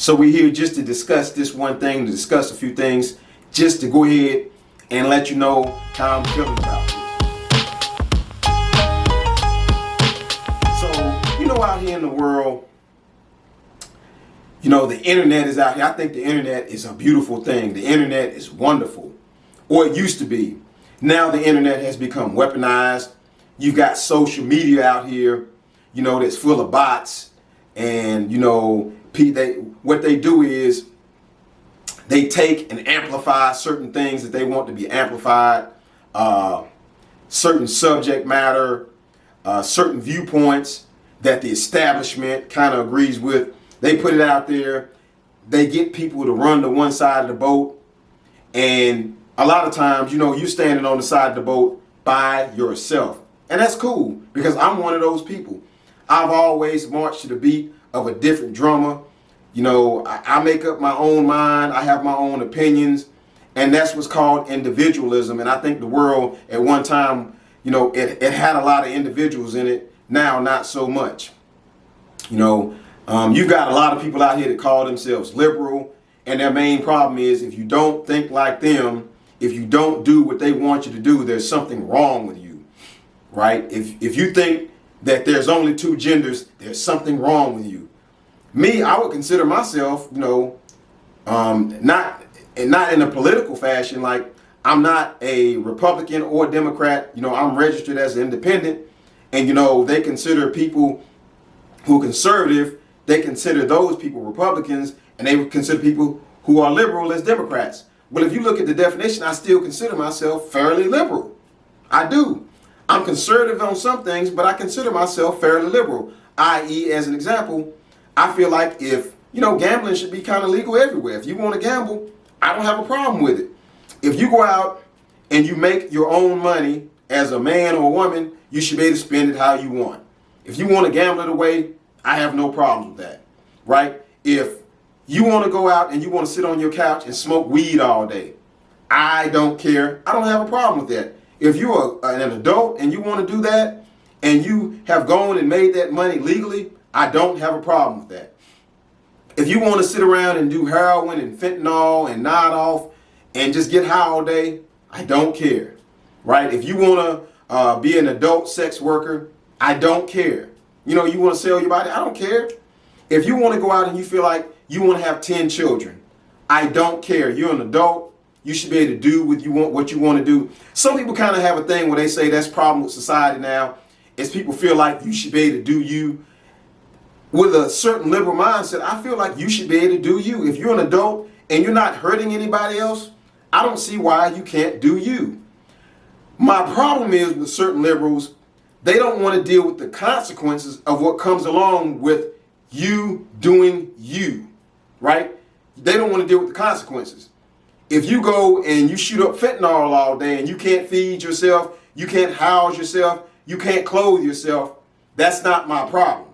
So we're here just to discuss this one thing, to discuss a few things, just to go ahead and let you know how I'm feeling about this. So, out here in the world, the internet is out here. I think the internet is a beautiful thing. The internet is wonderful, or it used to be. Now the internet has become weaponized. You've got social media out here, that's full of bots, and what they do is they take and amplify certain things that they want to be amplified, certain subject matter, certain viewpoints that the establishment kind of agrees with. They put it out there. They get people to run to one side of the boat, and a lot of times, you're standing on the side of the boat by yourself, and that's cool because I'm one of those people. I've always marched to the beat of a different drummer. I make up my own mind. I have my own opinions, and that's what's called individualism. And I think the world at one time, it had a lot of individuals in it. Now, not so much. You've got a lot of people out here that call themselves liberal, and their main problem is if you don't think like them, if you don't do what they want you to do, there's something wrong with you, right? If you think that there's only two genders, there's something wrong with you. Me, I would consider myself, not in a political fashion. Like, I'm not a Republican or Democrat. I'm registered as an independent, and they consider people who are conservative. They consider those people Republicans, and they would consider people who are liberal as Democrats. Well, if you look at the definition, I still consider myself fairly liberal. I do. I'm conservative on some things, but I consider myself fairly liberal. I.e., as an example, I feel like if, gambling should be kind of legal everywhere. If you want to gamble, I don't have a problem with it. If you go out and you make your own money as a man or a woman, you should be able to spend it how you want. If you want to gamble it away, I have no problems with that, right? If you want to go out and you want to sit on your couch and smoke weed all day, I don't care. I don't have a problem with that. If you're an adult and you want to do that and you have gone and made that money legally, I don't have a problem with that. If you want to sit around and do heroin and fentanyl and nod off and just get high all day, I don't care, right? If you want to be an adult sex worker, I don't care. You want to sell your body, I don't care. If you want to go out and you feel like you want to have 10 children, I don't care. You're an adult. You should be able to do what you want to do. Some people kind of have a thing where they say that's a problem with society now, is people feel like you should be able to do you. With a certain liberal mindset, I feel like you should be able to do you. If you're an adult and you're not hurting anybody else, I don't see why you can't do you. My problem is with certain liberals, they don't want to deal with the consequences of what comes along with you doing you, right? They don't want to deal with the consequences. If you go and you shoot up fentanyl all day and you can't feed yourself, you can't house yourself, you can't clothe yourself, that's not my problem.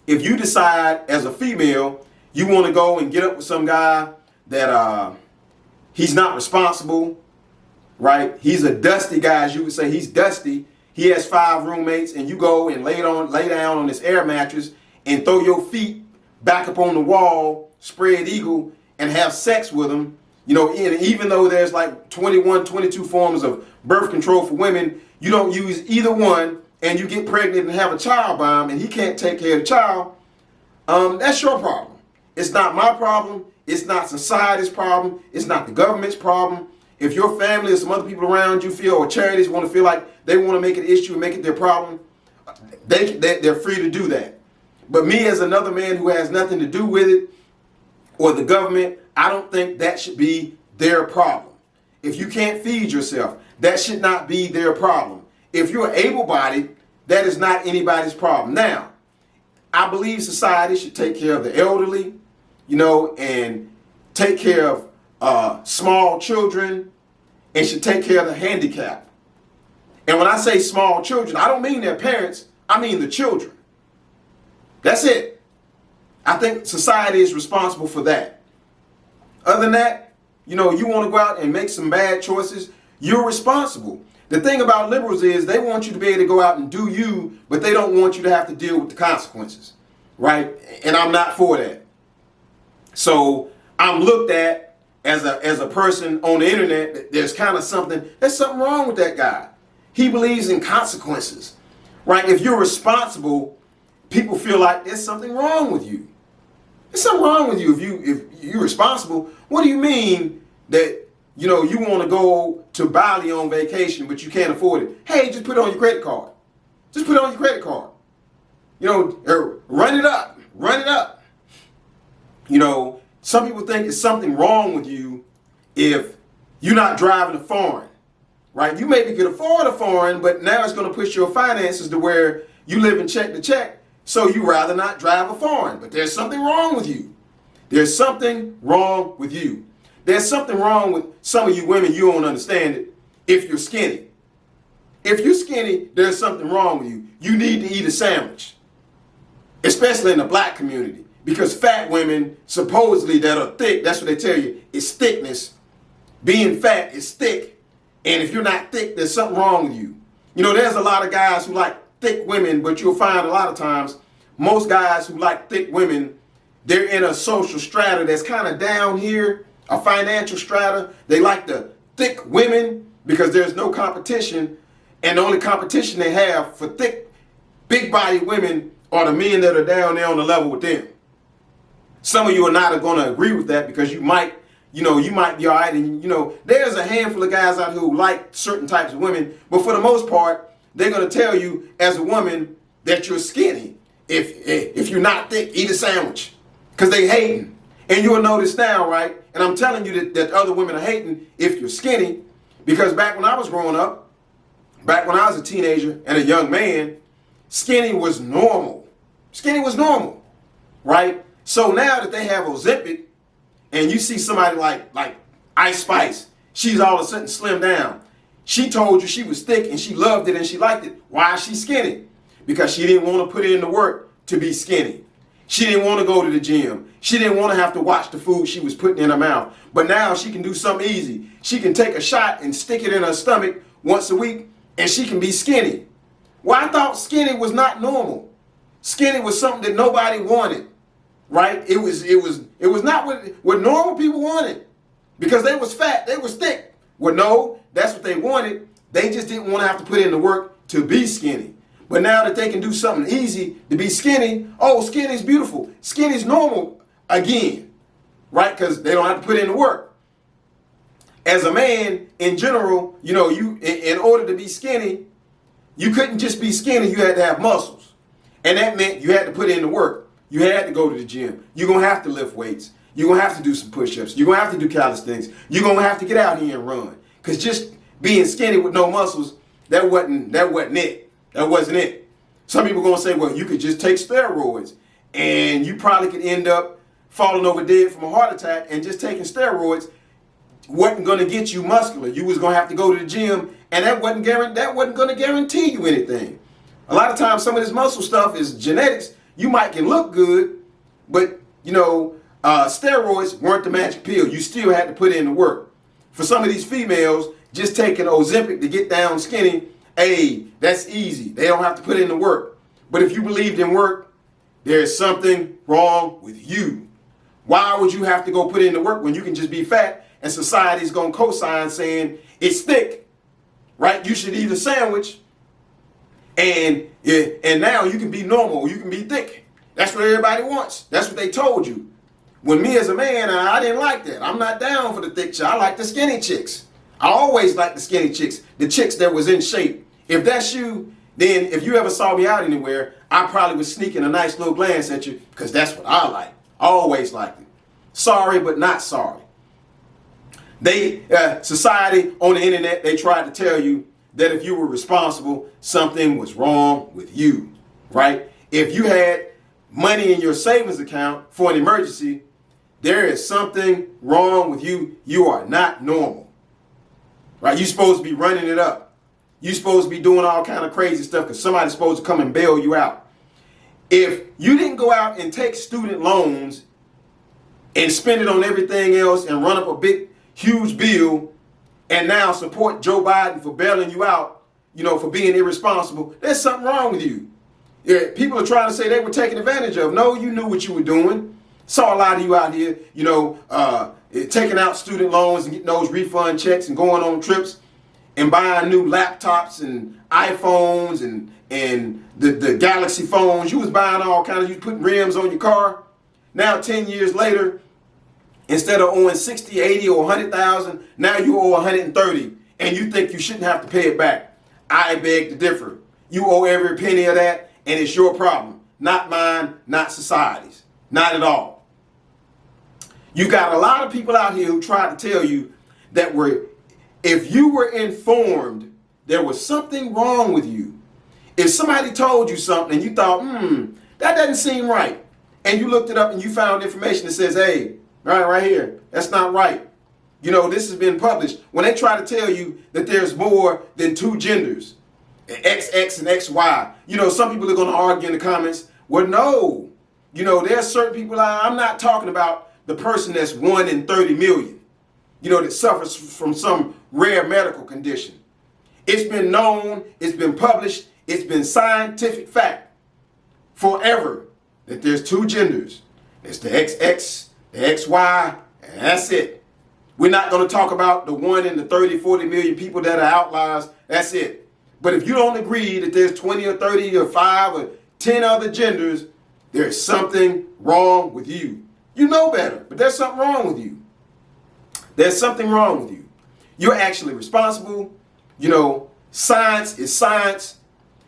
If you decide as a female, you want to go and get up with some guy that he's not responsible, right? He's a dusty guy, as you would say. He's dusty. He has 5 roommates, and you go and lay down on this air mattress and throw your feet back up on the wall, spread eagle, and have sex with him. And even though there's like 21, 22 forms of birth control for women, you don't use either one, and you get pregnant and have a child by him, and he can't take care of the child. That's your problem. It's not my problem. It's not society's problem. It's not the government's problem. If your family or some other people around you feel, or charities want to feel like they want to make it an issue and make it their problem, they're free to do that. But me as another man who has nothing to do with it, or the government, I don't think that should be their problem. If you can't feed yourself, that should not be their problem. If you're able-bodied, that is not anybody's problem. Now, I believe society should take care of the elderly, and take care of small children, and should take care of the handicapped. And when I say small children, I don't mean their parents, I mean the children. That's it. I think society is responsible for that. Other than that, you want to go out and make some bad choices, you're responsible. The thing about liberals is they want you to be able to go out and do you, but they don't want you to have to deal with the consequences, right? And I'm not for that. So I'm looked at as a person on the internet. There's something wrong with that guy. He believes in consequences, right? If you're responsible, people feel like there's something wrong with you. There's something wrong with you if you're responsible. What do you mean that you want to go to Bali on vacation but you can't afford it? Hey, just put it on your credit card. Just put it on your credit card. Run it up. Run it up. Some people think it's something wrong with you if you're not driving a foreign, right? You maybe could afford a foreign, but now it's going to push your finances to where you live in check to check, so you rather not drive a foreign. But there's something wrong with you. There's something wrong with you. There's something wrong with some of you women. You don't understand it. If you're skinny. If you're skinny, there's something wrong with you. You need to eat a sandwich, especially in the black community. Because fat women, supposedly, that are thick, that's what they tell you, is thickness. Being fat is thick. And if you're not thick, there's something wrong with you. There's a lot of guys who like thick women, but you'll find a lot of times, most guys who like thick women, they're in a social strata that's kind of down here, a financial strata. They like the thick women because there's no competition. And the only competition they have for thick, big body women are the men that are down there on the level with them. Some of you are not going to agree with that because you might be all right. And, there's a handful of guys out here who like certain types of women. But for the most part, they're going to tell you as a woman that you're skinny. If you're not thick, eat a sandwich. Because they hating. And you'll notice now, right? And I'm telling you that other women are hating if you're skinny. Because back when I was growing up, back when I was a teenager and a young man, skinny was normal. Skinny was normal, right? So now that they have Ozempic, and you see somebody like Ice Spice, she's all of a sudden slimmed down. She told you she was thick and she loved it and she liked it. Why is she skinny? Because she didn't want to put in the work to be skinny. She didn't want to go to the gym. She didn't want to have to watch the food she was putting in her mouth. But now she can do something easy. She can take a shot and stick it in her stomach once a week and she can be skinny. Well, I thought skinny was not normal. Skinny was something that nobody wanted. Right? It was not what normal people wanted because they was fat, they was thick. Well, no, that's what they wanted. They just didn't want to have to put in the work to be skinny. But now that they can do something easy to be skinny, oh, skinny's beautiful. Skinny's normal again, right? Because they don't have to put in the work. As a man, in general, you in order to be skinny, you couldn't just be skinny. You had to have muscles, and that meant you had to put in the work. You had to go to the gym. You're going to have to lift weights. You're going to have to do some push-ups. You're going to have to do calisthenics. You're going to have to get out here and run. Because just being skinny with no muscles, that wasn't it. That wasn't it. Some people are going to say, well, you could just take steroids. And you probably could end up falling over dead from a heart attack, and just taking steroids wasn't going to get you muscular. You was going to have to go to the gym, and that wasn't going to guarantee you anything. A lot of times, some of this muscle stuff is genetics. You might can look good, but steroids weren't the magic pill. You still had to put in the work. For some of these females, just taking Ozempic to get down skinny, hey, that's easy. They don't have to put in the work. But if you believed in work, there's something wrong with you. Why would you have to go put in the work when you can just be fat and society's going to co-sign saying it's thick, right? You should eat a sandwich. And now you can be normal, you can be thick. That's what everybody wants. That's what they told you. When me as a man, I didn't like that. I'm not down for the thick chick. I like the skinny chicks. I always liked the skinny chicks, the chicks that was in shape. If that's you, then if you ever saw me out anywhere, I probably was sneaking a nice little glance at you because that's what I like. I always liked it. Sorry, but not sorry. Society on the internet, they tried to tell you that if you were responsible, something was wrong with you, right? If you had money in your savings account for an emergency, there is something wrong with you. You are not normal, right? You're supposed to be running it up. You're supposed to be doing all kind of crazy stuff because somebody's supposed to come and bail you out. If you didn't go out and take student loans and spend it on everything else and run up a big, huge bill, and now support Joe Biden for bailing you out, for being irresponsible, there's something wrong with you. Yeah, people are trying to say they were taken advantage of. No, you knew what you were doing. Saw a lot of you out here, taking out student loans and getting those refund checks and going on trips and buying new laptops and iPhones and the Galaxy phones. You was buying all kinds of, you putting rims on your car. Now 10 years later, instead of owing 60, 80, or 100,000, now you owe 130, and you think you shouldn't have to pay it back. I beg to differ. You owe every penny of that, and it's your problem. Not mine, not society's. Not at all. You got a lot of people out here who try to tell you that if you were informed there was something wrong with you, if somebody told you something and you thought, that doesn't seem right, and you looked it up and you found information that says, hey, right here, that's not right. This has been published. When they try to tell you that there's more than two genders, XX and XY, some people are going to argue in the comments, well, no. There's certain people, I'm not talking about the person that's 1 in 30 million, that suffers from some rare medical condition. It's been known, it's been published, it's been scientific fact forever that there's two genders. It's the XX, the XY, and that's it. We're not going to talk about the 1 in the 30, 40 million people that are outliers. That's it. But if you don't agree that there's 20 or 30 or 5 or 10 other genders, there's something wrong with you. You know better, but there's something wrong with you. There's something wrong with you. You're actually responsible. Science is science,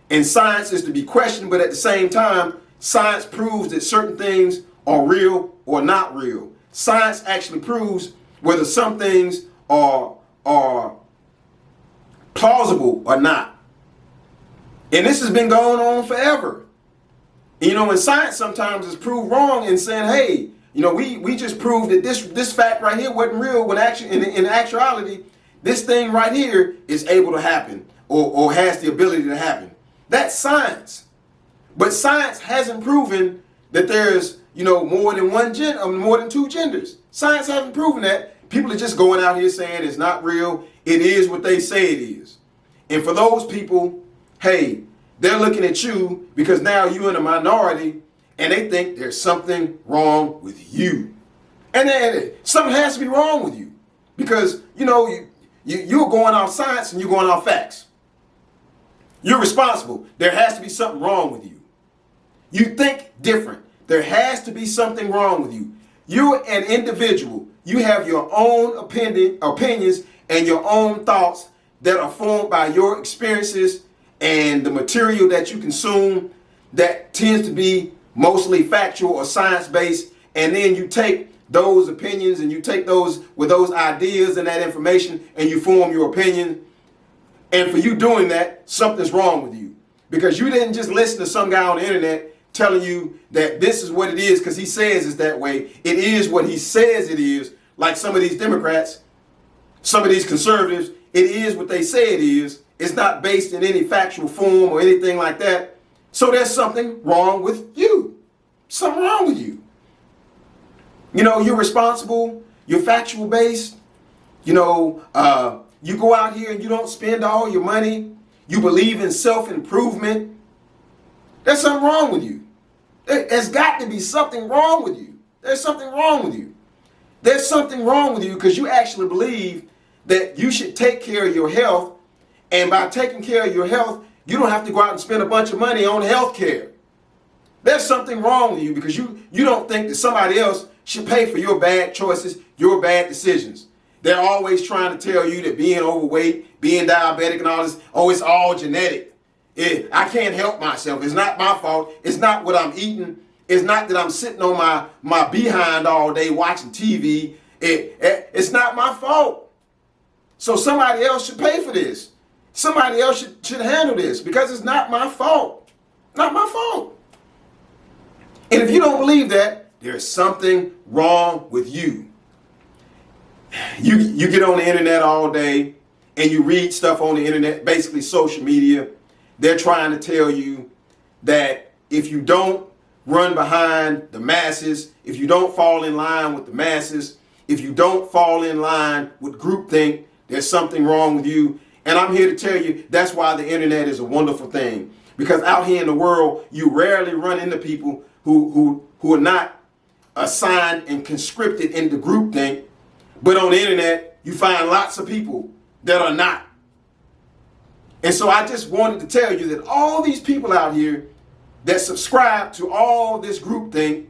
and science is to be questioned, but at the same time, science proves that certain things are real or not real. Science actually proves whether some things are plausible or not. And this has been going on forever. And science sometimes is proved wrong in saying, hey, we just proved that this fact right here wasn't real when in actuality, this thing right here is able to happen or has the ability to happen. That's science. But science hasn't proven that there's, more than one gender or more than two genders. Science hasn't proven that. People are just going out here saying it's not real. It is what they say it is. And for those people, hey, they're looking at you because now you're in a minority and they think there's something wrong with you. And then something has to be wrong with you because, you're going off science and you're going off facts. You're responsible. There has to be something wrong with you. You think different. There has to be something wrong with you. You're an individual. You have your own opinions and your own thoughts that are formed by your experiences and the material that you consume that tends to be mostly factual or science-based, and then you take those opinions and you take those with those ideas and that information and you form your opinion. And for you doing that, something's wrong with you because you didn't just listen to some guy on the internet telling you that this is what it is because he says it's that way. It is what he says it is. Like some of these Democrats, some of these conservatives, it is what they say it is. It's not based in any factual form or anything like that. So there's something wrong with you. Something wrong with you. You're responsible. You're factual based. You go out here and you don't spend all your money. You believe in self-improvement. There's something wrong with you. There's got to be something wrong with you. There's something wrong with you. There's something wrong with you because you actually believe that you should take care of your health. And by taking care of your health, you don't have to go out and spend a bunch of money on health care. There's something wrong with you because you don't think that somebody else should pay for your bad choices, your bad decisions. They're always trying to tell you that being overweight, being diabetic and all this, it's all genetic. I can't help myself. It's not my fault. It's not what I'm eating. It's not that I'm sitting on my behind all day watching TV. It's not my fault. So somebody else should pay for this. Somebody else should handle this because it's not my fault. Not my fault. And if you don't believe that, there's something wrong with you. You get on the internet all day and you read stuff on the internet, basically social media. They're trying to tell you that if you don't run behind the masses, if you don't fall in line with the masses, if you don't fall in line with groupthink, there's something wrong with you. And I'm here to tell you that's why the internet is a wonderful thing. Because out here in the world, you rarely run into people who are not assigned and conscripted into groupthink, but on the internet, you find lots of people that are not. And so I just wanted to tell you that all these people out here that subscribe to all this groupthink,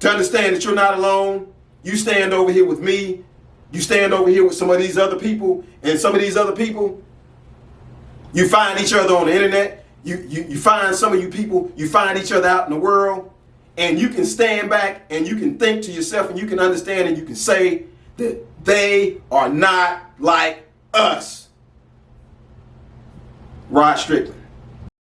to understand that you're not alone. You stand over here with me. You stand over here with some of these other people, and some of these other people, you find each other on the internet. You find some of you people, you find each other out in the world, and you can stand back and you can think to yourself and you can understand and you can say that they are not like us. Rod Strickland.